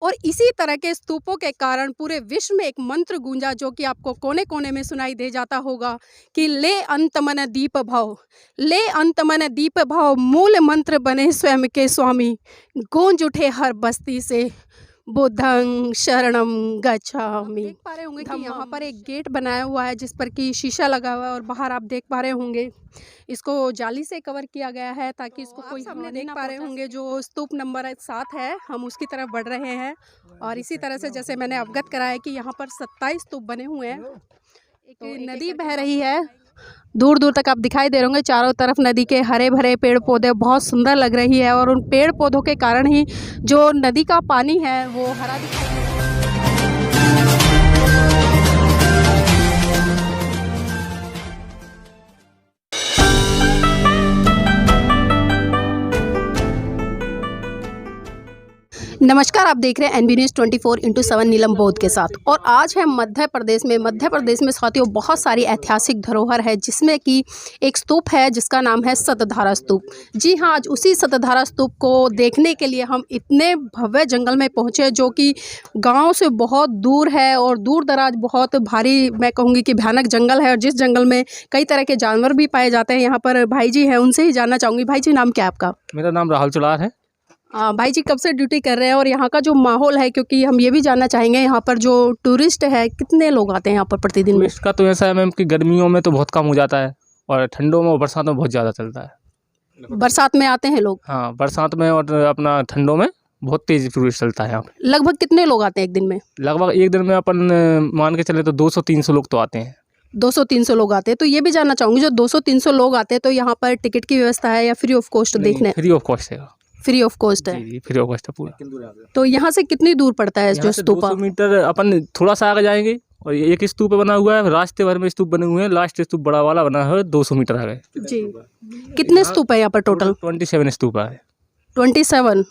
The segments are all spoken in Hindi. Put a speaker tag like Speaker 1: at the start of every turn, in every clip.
Speaker 1: और इसी तरह के स्तूपों के कारण पूरे विश्व में एक मंत्र गूंजा, जो कि आपको कोने कोने में सुनाई दे जाता होगा कि ले अंत मन दीप भव, ले अंत मन दीप भव, मूल मंत्र बने स्वयं के स्वामी, गूंज उठे हर बस्ती से बुद्धं शरणम गच्छामि। देख पा रहे होंगे कि यहाँ पर एक गेट बनाया हुआ है जिस पर कि शीशा लगा हुआ है, और बाहर आप देख पा रहे होंगे इसको जाली से कवर किया गया है ताकि इसको कोई सामने देख पा रहे होंगे जो स्तूप नंबर 7 है, हम उसकी तरफ बढ़ रहे हैं। और इसी तरह से जैसे मैंने अवगत कराया कि यहाँ पर 27 स्तूप बने हुए हैं। एक नदी बह रही है, दूर दूर तक आप दिखाई दे रहे होंगे, चारों तरफ नदी के हरे भरे पेड़ पौधे बहुत सुंदर लग रही है, और उन पेड़ पौधों के कारण ही जो नदी का पानी है वो हरा दिखाई दे रहा है। नमस्कार, आप देख रहे हैं एनबी न्यूज़ 24/7 नीलम बौद्ध के साथ। और आज है मध्य प्रदेश में साथियों बहुत सारी ऐतिहासिक धरोहर है, जिसमें कि एक स्तूप है जिसका नाम है सतधारा स्तूप। जी हाँ, आज उसी सतधारा स्तूप को देखने के लिए हम इतने भव्य जंगल में पहुँचे, जो कि गांव से बहुत दूर है और दूर दराज बहुत भारी, मैं कहूँगी कि भयानक जंगल है, और जिस जंगल में कई तरह के जानवर भी पाए जाते हैं। यहाँ पर भाई जी हैं, उनसे ही जानना चाहूँगी। भाई जी, नाम क्या है आपका?
Speaker 2: मेरा नाम राहुल चुलार है।
Speaker 1: भाई जी, कब से ड्यूटी कर रहे हैं, और यहाँ का जो माहौल है, क्योंकि हम ये भी जानना चाहेंगे यहाँ पर जो टूरिस्ट है कितने लोग आते हैं यहाँ पर प्रतिदिन में?
Speaker 2: इसका तो ऐसा है मैम कि गर्मियों में तो बहुत कम हो जाता है, और ठंडों में और बरसात में बहुत ज़्यादा चलता है।
Speaker 1: बरसात में आते हैं लोग?
Speaker 2: हाँ, बरसात में और अपना ठंडों में बहुत तेज़ टूरिस्ट चलता है यहाँ पे।
Speaker 1: लगभग कितने लोग आते हैं एक दिन में?
Speaker 2: लगभग एक दिन में अपन मान के चले तो 200-300 लोग तो आते हैं।
Speaker 1: 200-300 लोग आते हैं। तो ये भी जानना चाहूँगी, जो 200-300 लोग आते हैं तो यहाँ पर टिकट की व्यवस्था है या फ्री ऑफ कॉस्ट देखने?
Speaker 2: फ्री ऑफ कॉस्ट है।
Speaker 1: फ्री ऑफ कॉस्ट है?
Speaker 2: जी, फ्री ऑफ कॉस्ट है पूरा।
Speaker 1: तो यहाँ से कितनी दूर पड़ता है जो स्तूपा?
Speaker 2: 200 मीटर अपन थोड़ा सा आगे जाएंगे, और एक स्तूप बना हुआ है, रास्ते भर में स्तूप बने हुए हैं। लास्ट स्तूप बड़ा वाला बना है 200 मीटर आगे।
Speaker 1: जी, कितने स्तूप है यहाँ पर टोटल?
Speaker 2: 27 स्तूप है।
Speaker 1: 27?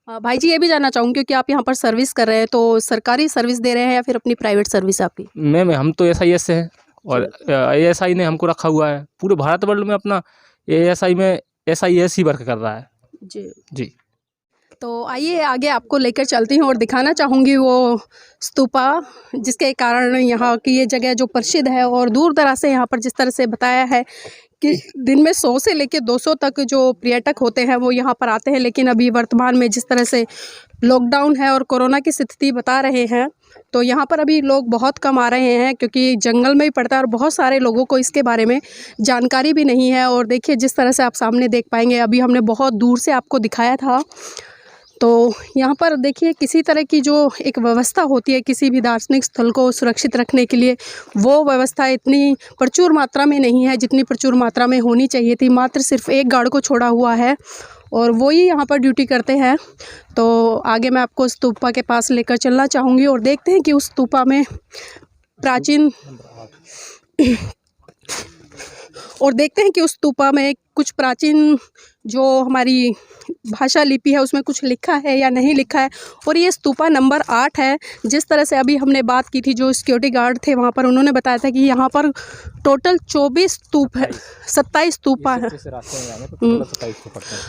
Speaker 1: भाई जी, ये भी जानना चाहूँगी क्योंकि आप यहाँ पर सर्विस कर रहे हैं, तो सरकारी सर्विस दे रहे हैं या फिर अपनी प्राइवेट सर्विस है आपकी?
Speaker 2: मैम, हम तो SIS से हैं, और ASI ने हमको रखा हुआ है। पूरे भारत वर्ल्ड में अपना ASI में SIS ही वर्क कर रहा है।
Speaker 1: जी
Speaker 2: जी।
Speaker 1: तो आइए आगे आपको लेकर चलती हूँ और दिखाना चाहूँगी वो स्तूपा, जिसके कारण यहाँ की ये जगह जो प्रसिद्ध है। और दूर दराज से यहाँ पर जिस तरह से बताया है कि दिन में 100 से लेकर 200 तक जो पर्यटक होते हैं वो यहाँ पर आते हैं, लेकिन अभी वर्तमान में जिस तरह से लॉकडाउन है और कोरोना की स्थिति बता रहे हैं, तो यहाँ पर अभी लोग बहुत कम आ रहे हैं, क्योंकि जंगल में ही पड़ता है और बहुत सारे लोगों को इसके बारे में जानकारी भी नहीं है। और देखिए जिस तरह से आप सामने देख पाएंगे, अभी हमने बहुत दूर से आपको दिखाया था, तो यहाँ पर देखिए किसी तरह की जो एक व्यवस्था होती है किसी भी दार्शनिक स्थल को सुरक्षित रखने के लिए, वो व्यवस्था इतनी प्रचुर मात्रा में नहीं है जितनी प्रचुर मात्रा में होनी चाहिए थी। मात्र सिर्फ एक गार्ड को छोड़ा हुआ है और वो ही यहाँ पर ड्यूटी करते हैं। तो आगे मैं आपको स्तूपा के पास लेकर चलना चाहूँगी और देखते हैं कि उस स्तूपा में कुछ प्राचीन जो हमारी भाषा लिपि है उसमें कुछ लिखा है या नहीं लिखा है। और ये स्तूपा नंबर 8 है। जिस तरह से अभी हमने बात की थी, जो सिक्योरिटी गार्ड थे वहाँ पर, उन्होंने बताया था कि यहाँ पर टोटल 24 स्तूप है, 27 स्तूपा है।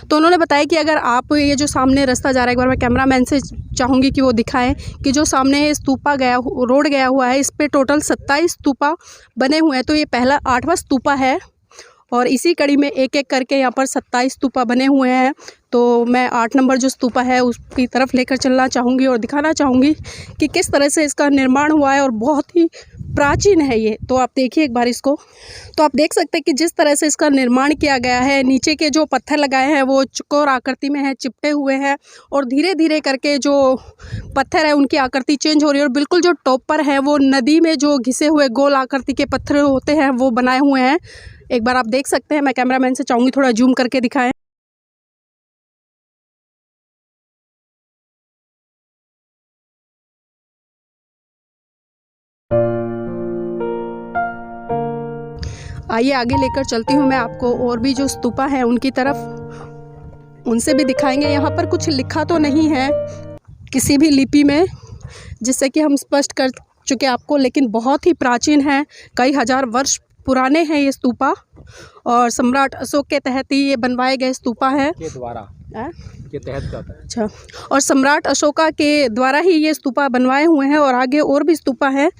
Speaker 1: तो उन्होंने बताया कि अगर आप ये जो सामने रास्ता जा रहा है, एक बार मैं कैमरामैन से चाहूँगी कि वो दिखाएं कि जो सामने स्तूपा रोड गया हुआ है, इस पर टोटल 27 स्तूपा बने हुए हैं। तो ये पहला 8वां स्तूपा है, और इसी कड़ी में एक एक करके यहाँ पर 27 स्तूपा बने हुए हैं। तो मैं 8 नंबर जो स्तूपा है उसकी तरफ लेकर चलना चाहूँगी और दिखाना चाहूँगी कि किस तरह से इसका निर्माण हुआ है, और बहुत ही प्राचीन है ये। तो आप देखिए एक बार इसको, तो आप देख सकते हैं कि जिस तरह से इसका निर्माण किया गया है, नीचे के जो पत्थर लगाए हैं वो चौकोर आकृति में है, चिपटे हुए हैं, और धीरे धीरे करके जो पत्थर है उनकी आकृति चेंज हो रही है। और बिल्कुल जो टॉप पर है वो नदी में जो घिसे हुए गोल आकृति के पत्थर होते हैं वो बनाए हुए हैं। एक बार आप देख सकते हैं, मैं कैमरामैन से चाहूँगी थोड़ा जूम करके दिखाएं। आइए आगे लेकर चलती हूँ मैं आपको, और भी जो स्तूपा है उनकी तरफ, उनसे भी दिखाएंगे। यहाँ पर कुछ लिखा तो नहीं है किसी भी लिपि में, जिससे कि हम स्पष्ट कर चुके आपको, लेकिन बहुत ही प्राचीन है, कई हजार वर्ष पुराने हैं ये स्तूपा, और सम्राट अशोक के तहत ही ये बनवाए गए स्तूपा हैं
Speaker 2: के द्वारा के तहत का होता है।
Speaker 1: अच्छा, और सम्राट अशोका के द्वारा ही ये स्तूपा बनवाए हुए हैं, और आगे और भी स्तूपा हैं।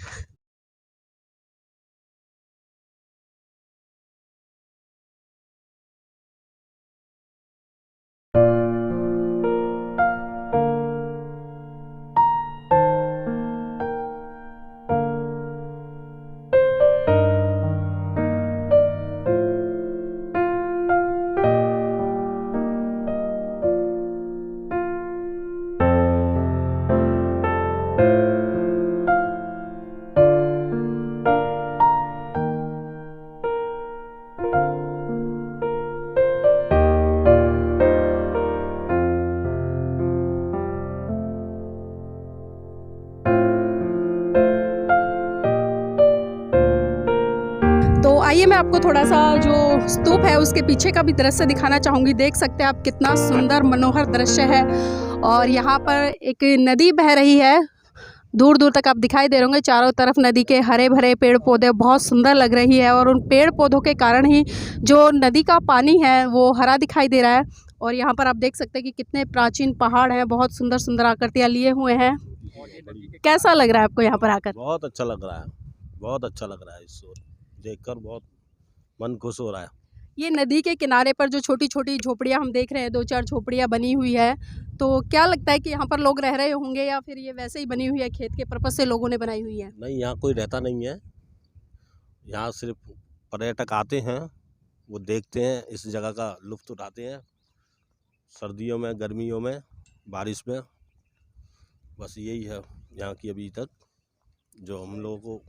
Speaker 1: तो आइए मैं आपको थोड़ा सा जो स्तूप है उसके पीछे का भी दृश्य दिखाना चाहूँगी। देख सकते हैं आप कितना सुंदर मनोहर दृश्य है, और यहाँ पर एक नदी बह रही है, दूर दूर तक आप दिखाई दे रहे होंगे। चारों तरफ नदी के हरे भरे पेड़ पौधे बहुत सुंदर लग रही है, और उन पेड़ पौधों के कारण ही जो नदी का पानी है वो हरा दिखाई दे रहा है। और यहाँ पर आप देख सकते हैं कि कितने प्राचीन पहाड़ हैं, बहुत सुंदर सुंदर आकृतियाँ लिए हुए हैं। कैसा लग रहा है आपको यहाँ पर आकर?
Speaker 3: बहुत अच्छा लग रहा है, बहुत अच्छा लग रहा है। इसको देखकर बहुत मन खुश हो रहा है।
Speaker 1: ये नदी के किनारे पर जो छोटी छोटी झोपड़ियाँ हम देख रहे हैं, 2-4 झोपड़ियाँ बनी हुई है, तो क्या लगता है कि यहाँ पर लोग रह रहे होंगे, या फिर ये वैसे ही बनी हुई है, खेत के पर्पस से लोगों ने बनाई हुई है?
Speaker 3: नहीं, यहाँ कोई रहता नहीं है। यहाँ सिर्फ पर्यटक आते हैं, वो देखते हैं, इस जगह का लुत्फ़ उठाते हैं, सर्दियों में, गर्मियों में, बारिश में। बस यही है यहाँ की अभी तक जो हम लोगों को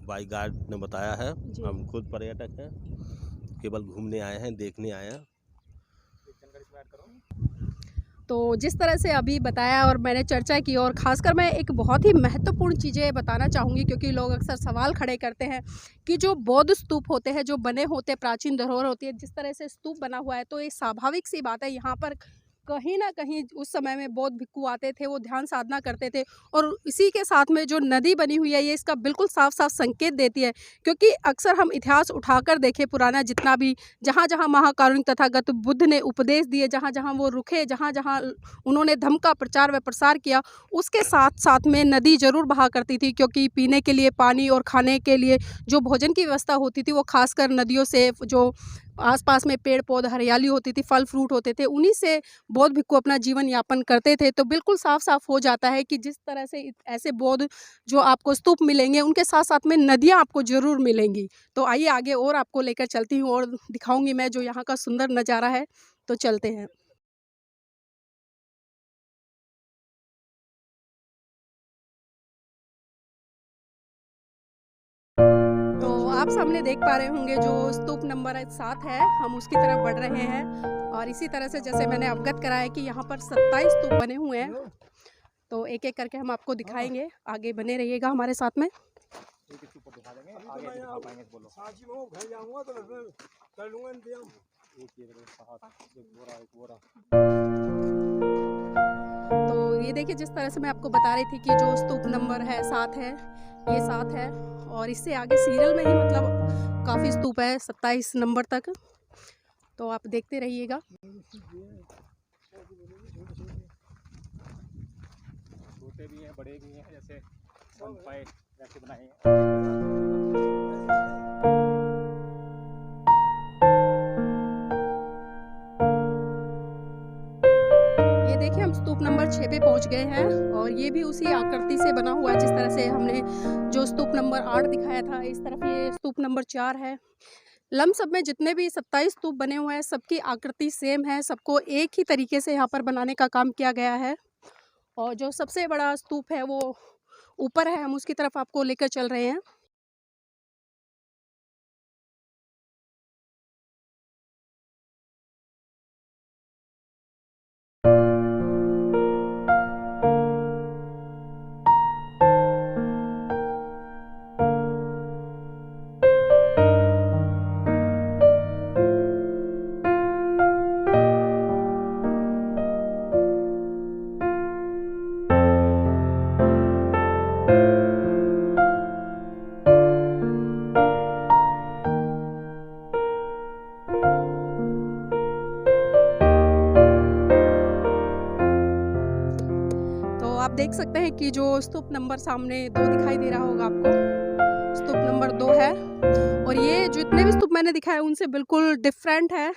Speaker 3: बाइक गाइड ने बताया है। हम खुद पर्यटक हैं, केवल घूमने आए हैं, देखने आए हैं।
Speaker 1: तो जिस तरह से अभी बताया और मैंने चर्चा की, और ख़ासकर मैं एक बहुत ही महत्वपूर्ण चीज़ें बताना चाहूँगी, क्योंकि लोग अक्सर सवाल खड़े करते हैं कि जो बौद्ध स्तूप होते हैं, जो बने होते हैं, प्राचीन धरोहर होती है, जिस तरह से स्तूप बना हुआ है, तो ये स्वाभाविक सी बात है, यहाँ पर कहीं ना कहीं उस समय में बौद्ध भिक्खु आते थे, वो ध्यान साधना करते थे। और इसी के साथ में जो नदी बनी हुई है, ये इसका बिल्कुल साफ साफ संकेत देती है, क्योंकि अक्सर हम इतिहास उठाकर देखें पुराना जितना भी, जहाँ जहाँ महाकारुणिक तथागत बुद्ध ने उपदेश दिए, जहाँ जहाँ वो रुके, जहाँ जहाँ उन्होंने धर्म का प्रचार व प्रसार किया, उसके साथ साथ में नदी जरूर बहा करती थी, क्योंकि पीने के लिए पानी और खाने के लिए जो भोजन की व्यवस्था होती थी, वो खासकर नदियों से, जो आसपास में पेड़ पौधे हरियाली होती थी, फल फ्रूट होते थे, उन्हीं से बौद्ध भिक्खु अपना जीवन यापन करते थे। तो बिल्कुल साफ साफ हो जाता है कि जिस तरह से ऐसे बौद्ध जो आपको स्तूप मिलेंगे, उनके साथ साथ में नदियाँ आपको ज़रूर मिलेंगी। तो आइए आगे और आपको लेकर चलती हूँ और दिखाऊंगी मैं जो यहाँ का सुंदर नज़ारा है। तो चलते हैं। तो आप सामने देख पा रहे होंगे जो स्तूप नंबर 7 है, हम उसकी तरफ बढ़ रहे हैं। और इसी तरह से जैसे मैंने अवगत कराया कि यहाँ पर 27 स्तूप बने हुए हैं, तो एक एक करके हम आपको दिखाएंगे। आगे बने रहिएगा हमारे साथ में। तो ये देखिए, जिस तरह से मैं आपको बता रही थी कि जो स्तूप नंबर है 7 है, ये 7 है, और इससे आगे सीरियल में ही मतलब काफ़ी स्तूप है 27 नंबर तक। तो आप देखते रहिएगा।
Speaker 2: छोटे भी हैं, बड़े भी हैं, जैसे 1.5 जैसे बनाए हैं।
Speaker 1: ये देखिए, हम स्तूप नंबर 6 पे पहुंच गए हैं, और ये भी उसी आकृति से बना हुआ है जिस तरह से हमने जो स्तूप नंबर 8 दिखाया था। इस तरफ ये स्तूप नंबर 4 है। लमसम में जितने भी 27 स्तूप बने हुए हैं, सबकी आकृति सेम है, सबको एक ही तरीके से यहाँ पर बनाने का काम किया गया है। और जो सबसे बड़ा स्तूप है वो ऊपर है, हम उसकी तरफ आपको लेकर चल रहे हैं। देख सकते हैं कि जो स्तूप नंबर सामने 2 दिखाई दे रहा होगा आपको, स्तूप नंबर 2 है। और ये जितने भी स्तूप मैंने दिखाए उनसे बिल्कुल डिफरेंट है।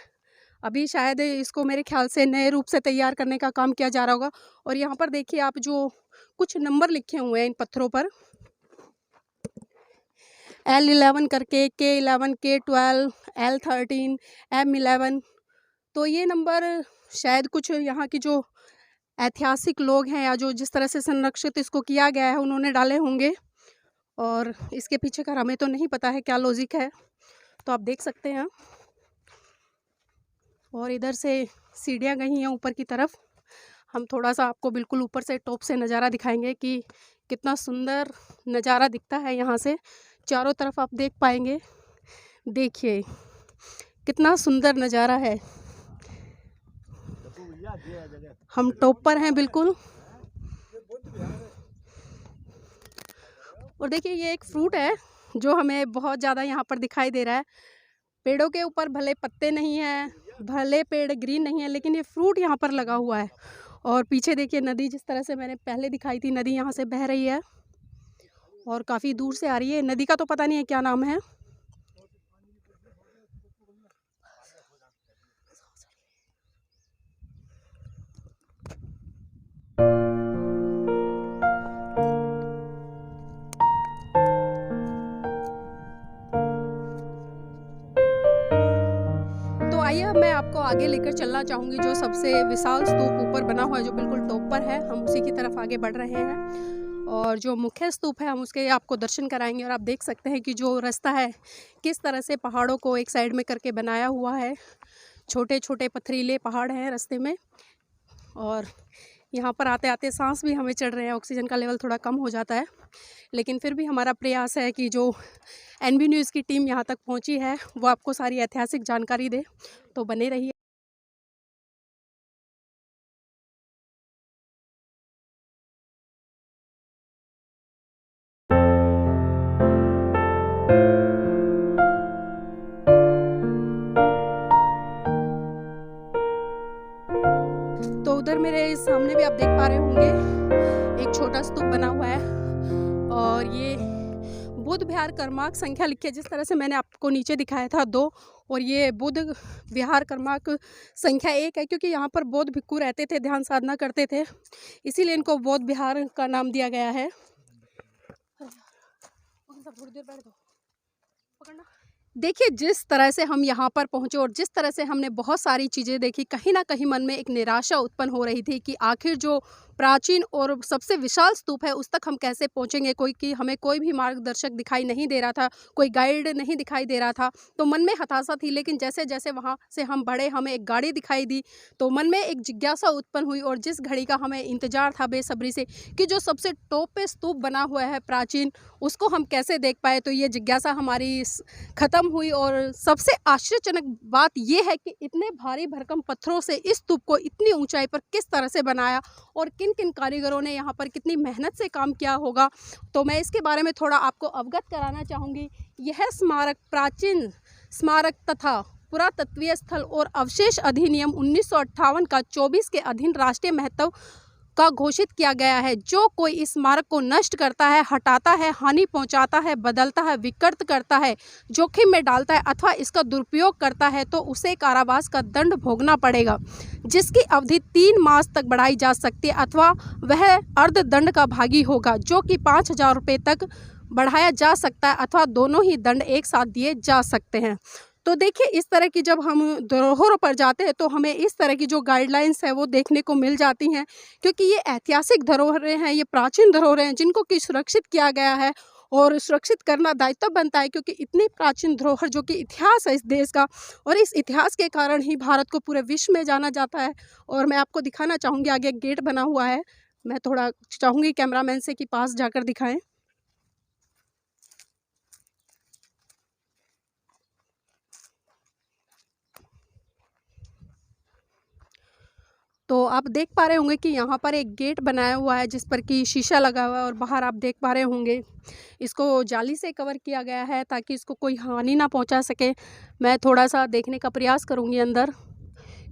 Speaker 1: अभी शायद इसको मेरे ख्याल से नए रूप से तैयार करने का काम किया जा रहा होगा। और यहाँ पर देखिए आप, जो कुछ नंबर लिखे हुए हैं इन पत्थरों पर, L11 करके, K11, K12, L13, M11। तो ये नंबर शायद कुछ यहाँ की जो ऐतिहासिक लोग हैं या जो जिस तरह से संरक्षित इसको किया गया है उन्होंने डाले होंगे। और इसके पीछे का हमें तो नहीं पता है क्या लॉजिक है, तो आप देख सकते हैं। और इधर से सीढ़ियाँ गई हैं ऊपर की तरफ। हम थोड़ा सा आपको बिल्कुल ऊपर से टॉप से नज़ारा दिखाएंगे कि कितना सुंदर नज़ारा दिखता है यहाँ से। चारों तरफ आप देख पाएंगे, देखिए कितना सुंदर नज़ारा है। हम टॉप पर हैं बिल्कुल। और देखिए ये एक फ्रूट है जो हमें बहुत ज़्यादा यहाँ पर दिखाई दे रहा है। पेड़ों के ऊपर भले पत्ते नहीं हैं, भले पेड़ ग्रीन नहीं है, लेकिन ये फ्रूट यहाँ पर लगा हुआ है। और पीछे देखिए नदी, जिस तरह से मैंने पहले दिखाई थी, नदी यहाँ से बह रही है और काफ़ी दूर से आ रही है। नदी का तो पता नहीं है क्या नाम है। तो आइए अब मैं आपको आगे लेकर चलना चाहूँगी। जो सबसे विशाल स्तूप ऊपर बना हुआ है जो बिल्कुल टॉप पर है, हम उसी की तरफ आगे बढ़ रहे हैं। और जो मुख्य स्तूप है हम उसके आपको दर्शन कराएंगे। और आप देख सकते हैं कि जो रास्ता है किस तरह से पहाड़ों को एक साइड में करके बनाया हुआ है। छोटे छोटे पथरीले पहाड़ हैं रास्ते में। और यहाँ पर आते आते सांस भी हमें चढ़ रहे हैं, ऑक्सीजन का लेवल थोड़ा कम हो जाता है। लेकिन फिर भी हमारा प्रयास है कि जो NB न्यूज़ की टीम यहाँ तक पहुँची है वो आपको सारी ऐतिहासिक जानकारी दे। तो बने रहिए। तो उधर मेरे सामने भी आप देख पा रहे होंगे एक छोटा स्तूप बना हुआ है। और ये बुद्ध विहार क्रमांक संख्या लिखी है, जिस तरह से मैंने आपको नीचे दिखाया था 2। और ये बुद्ध विहार क्रमांक संख्या 1 है, क्योंकि यहाँ पर बौद्ध भिक्खु रहते थे, ध्यान साधना करते थे, इसीलिए इनको बौद्ध विहार का नाम दिया गया है। थोड़ी देर बैठ दो, पकड़ना। देखिए जिस तरह से हम यहाँ पर पहुँचे और जिस तरह से हमने बहुत सारी चीज़ें देखी, कहीं ना कहीं मन में एक निराशा उत्पन्न हो रही थी कि आखिर जो प्राचीन और सबसे विशाल स्तूप है उस तक हम कैसे पहुँचेंगे। हमें कोई भी मार्गदर्शक दिखाई नहीं दे रहा था, कोई गाइड नहीं दिखाई दे रहा था। तो मन में हताशा थी। लेकिन जैसे जैसे वहाँ से हम बढ़े, हमें एक गाड़ी दिखाई दी, तो मन में एक जिज्ञासा उत्पन्न हुई। और जिस घड़ी का हमें इंतजार था बेसब्री से कि जो सबसे टॉप पे स्तूप बना हुआ है प्राचीन, उसको हम कैसे देख पाए, तो ये जिज्ञासा हमारी ख़त्म हुई। और सबसे आश्चर्यजनक बात यह है कि इतने भारी भरकम पत्थरों से इस स्तूप को इतनी ऊंचाई पर किस तरह से बनाया और किन किन कारीगरों ने यहाँ पर कितनी मेहनत से काम किया होगा, तो मैं इसके बारे में थोड़ा आपको अवगत कराना चाहूँगी। यह स्मारक प्राचीन स्मारक तथा पुरातत्वीय स्थल और अवशेष अधिनियम 1958 का 24 के अधीन राष्ट्रीय महत्व का घोषित किया गया है। जो कोई इस स्मारक को नष्ट करता है, हटाता है, हानि पहुंचाता है, बदलता है, विकृत करता है, जोखिम में डालता है अथवा इसका दुरुपयोग करता है, तो उसे कारावास का दंड भोगना पड़ेगा, जिसकी अवधि 3 मास तक बढ़ाई जा सकती है, अथवा वह अर्धदंड का भागी होगा, जो कि 5,000 रुपये तक बढ़ाया जा सकता है, अथवा दोनों ही दंड एक साथ दिए जा सकते हैं। तो देखिए इस तरह की जब हम धरोहरों पर जाते हैं तो हमें इस तरह की जो गाइडलाइंस है वो देखने को मिल जाती हैं, क्योंकि ये ऐतिहासिक धरोहरें हैं, ये प्राचीन धरोहरें हैं जिनको कि सुरक्षित किया गया है। और सुरक्षित करना दायित्व बनता है, क्योंकि इतनी प्राचीन धरोहर जो कि इतिहास है इस देश का, और इस इतिहास के कारण ही भारत को पूरे विश्व में जाना जाता है। और मैं आपको दिखाना चाहूँगी, आगे एक गेट बना हुआ है, मैं थोड़ा चाहूँगी कैमरामैन से कि पास जाकर दिखाएं। तो आप देख पा रहे होंगे कि यहाँ पर एक गेट बनाया हुआ है जिस पर कि शीशा लगा हुआ है, और बाहर आप देख पा रहे होंगे इसको जाली से कवर किया गया है ताकि इसको कोई हानि ना पहुँचा सके। मैं थोड़ा सा देखने का प्रयास करूँगी अंदर,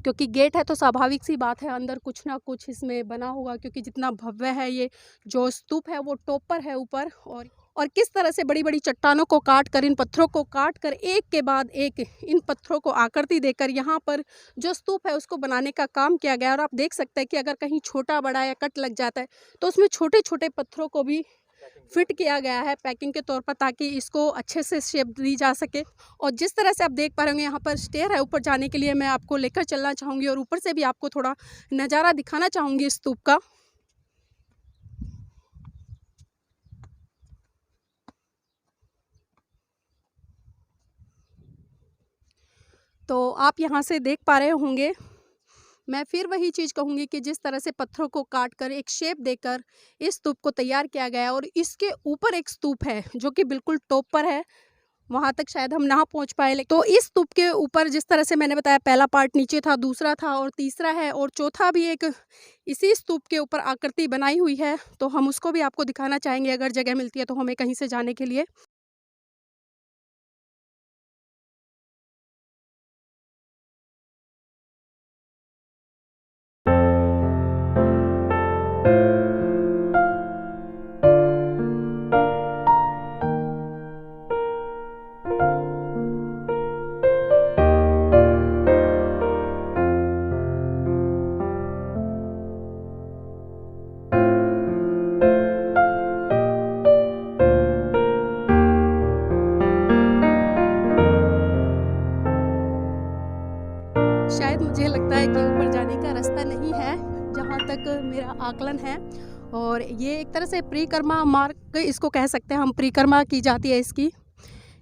Speaker 1: क्योंकि गेट है तो स्वाभाविक सी बात है अंदर कुछ ना कुछ इसमें बना होगा, क्योंकि जितना भव्य है ये जो स्तूप है वो टॉप पर है ऊपर। और किस तरह से बड़ी बड़ी चट्टानों को काट कर, इन पत्थरों को काट कर एक के बाद एक इन पत्थरों को आकृति देकर यहाँ पर जो स्तूप है उसको बनाने का काम किया गया। और आप देख सकते हैं कि अगर कहीं छोटा बड़ा या कट लग जाता है तो उसमें छोटे छोटे पत्थरों को भी फिट किया गया है पैकिंग के तौर पर, ताकि इसको अच्छे से शेप दी जा सके। और जिस तरह से आप देख पा रहे होंगे यहाँ पर स्टेयर है ऊपर जाने के लिए, मैं आपको लेकर चलना चाहूँगी और ऊपर से भी आपको थोड़ा नज़ारा दिखाना चाहूँगी इस स्तूप का। तो आप यहाँ से देख पा रहे होंगे, मैं फिर वही चीज़ कहूँगी कि जिस तरह से पत्थरों को काट कर एक शेप देकर इस स्तूप को तैयार किया गया है। और इसके ऊपर एक स्तूप है जो कि बिल्कुल टॉप पर है, वहाँ तक शायद हम ना पहुँच पाए। तो इस स्तूप के ऊपर जिस तरह से मैंने बताया, पहला पार्ट नीचे था, दूसरा था और तीसरा है, और चौथा भी एक इसी स्तूप के ऊपर आकृति बनाई हुई है। तो हम उसको भी आपको दिखाना चाहेंगे अगर जगह मिलती है तो हमें कहीं से जाने के लिए। शायद मुझे लगता है कि ऊपर जाने का रास्ता नहीं है, जहाँ तक मेरा आकलन है। और ये एक तरह से परिक्रमा मार्ग इसको कह सकते हैं हम, परिक्रमा की जाती है इसकी,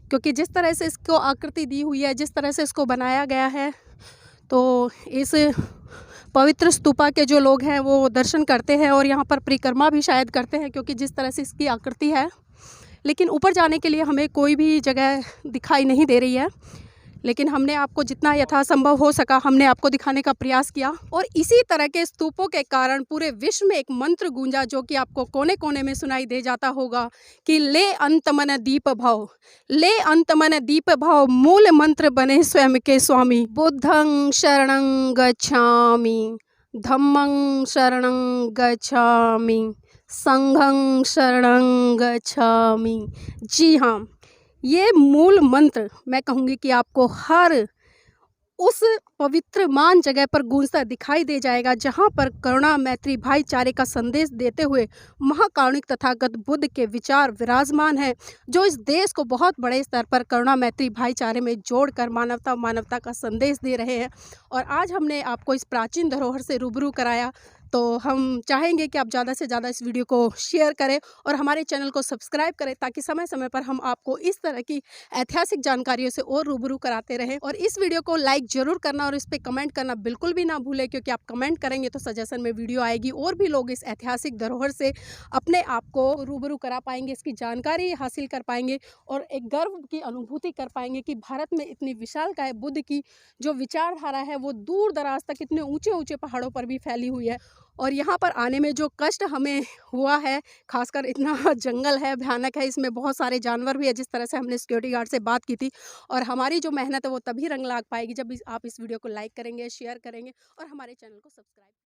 Speaker 1: क्योंकि जिस तरह से इसको आकृति दी हुई है, जिस तरह से इसको बनाया गया है, तो इस पवित्र स्तूपा के जो लोग हैं वो दर्शन करते हैं और यहाँ पर परिक्रमा भी शायद करते हैं, क्योंकि जिस तरह से इसकी आकृति है। लेकिन ऊपर जाने के लिए हमें कोई भी जगह दिखाई नहीं दे रही है, लेकिन हमने आपको जितना यथासंभव हो सका हमने आपको दिखाने का प्रयास किया। और इसी तरह के स्तूपों के कारण पूरे विश्व में एक मंत्र गूंजा, जो कि आपको कोने कोने में सुनाई दे जाता होगा कि ले अंत मन दीप भव, ले अंत मन दीप भव, मूल मंत्र बने स्वयं के स्वामी। बुद्धं शरणं गच्छामि, धम्मं शरणं गच्छामि, संघं शरणं गच्छामि। जी हाँ, ये मूल मंत्र मैं कहूँगी कि आपको हर उस पवित्र मान जगह पर गूंजता दिखाई दे जाएगा जहाँ पर करुणा, मैत्री, भाईचारे का संदेश देते हुए महाकारुणिक तथागत बुद्ध के विचार विराजमान हैं, जो इस देश को बहुत बड़े स्तर पर करुणा, मैत्री, भाईचारे में जोड़कर मानवता का संदेश दे रहे हैं। और आज हमने आपको इस प्राचीन धरोहर से रूबरू कराया, तो हम चाहेंगे कि आप ज़्यादा से ज़्यादा इस वीडियो को शेयर करें और हमारे चैनल को सब्सक्राइब करें, ताकि समय समय पर हम आपको इस तरह की ऐतिहासिक जानकारियों से और रूबरू कराते रहें। और इस वीडियो को लाइक ज़रूर करना और इस पर कमेंट करना बिल्कुल भी ना भूलें, क्योंकि आप कमेंट करेंगे तो सजेशन में वीडियो आएगी और भी लोग इस ऐतिहासिक धरोहर से अपने आप को रूबरू करा पाएंगे, इसकी जानकारी हासिल कर पाएंगे और एक गर्व की अनुभूति कर पाएंगे कि भारत में इतनी विशालकाय बुद्ध की जो विचारधारा है वो दूर दराज तक इतने ऊंचे ऊंचे पहाड़ों पर भी फैली हुई है। और यहाँ पर आने में जो कष्ट हमें हुआ है, खासकर इतना जंगल है, भयानक है, इसमें बहुत सारे जानवर भी है, जिस तरह से हमने सिक्योरिटी गार्ड से बात की थी। और हमारी जो मेहनत है वो तभी रंग ला पाएगी जब आप इस वीडियो को लाइक करेंगे, शेयर करेंगे और हमारे चैनल को सब्सक्राइब